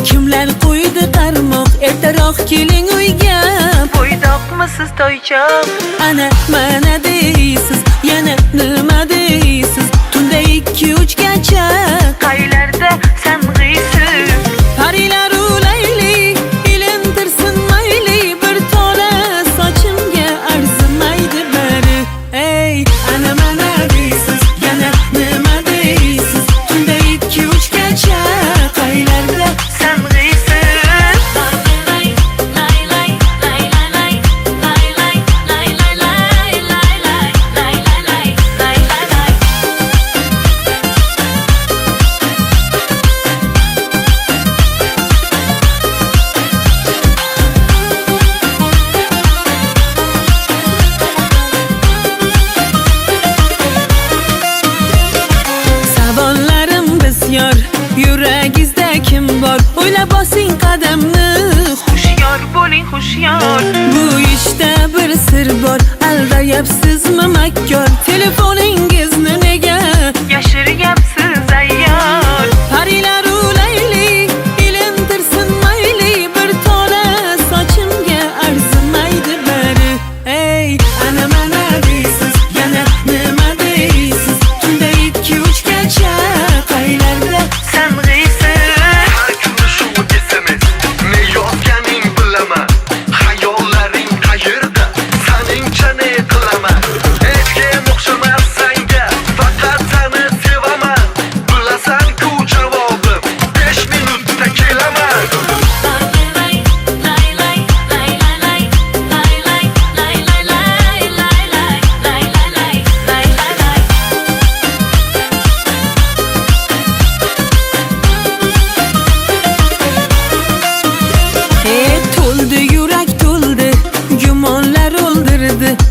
Kimlar qo'ydi qarmoq, ertaroq keling uyga. Bo'ydoqmisiz toychoq? Ana mana deysiz, yana nima deysiz? Tunda 2-3 gacha Qaylarda sang'iysiz? Parilar ulayli, ilintirsin mayli, bir tola sochimga arzimaydi bari. Ey, ana mana deysiz, yana nima deysiz? Tunda 2-3 gacha qaylarda yuragingizda kim bor? O'ylab bosing qadamni. Xushyor bo'ling, xushyor. Bu ishda bir sir bor. Aldayapsizmi makkor? Telefoningizni nega Yashiryapsiz ayyor? Parilar ulayli, ilintirsin mayli, bir tola sochimga arzimaydi bari. Ey, ana mana deysiz, yana nima deysiz? Tunda 2-3 gacha qaylarda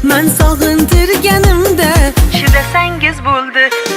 man sog'intirganimda chidasangiz bo'ldi.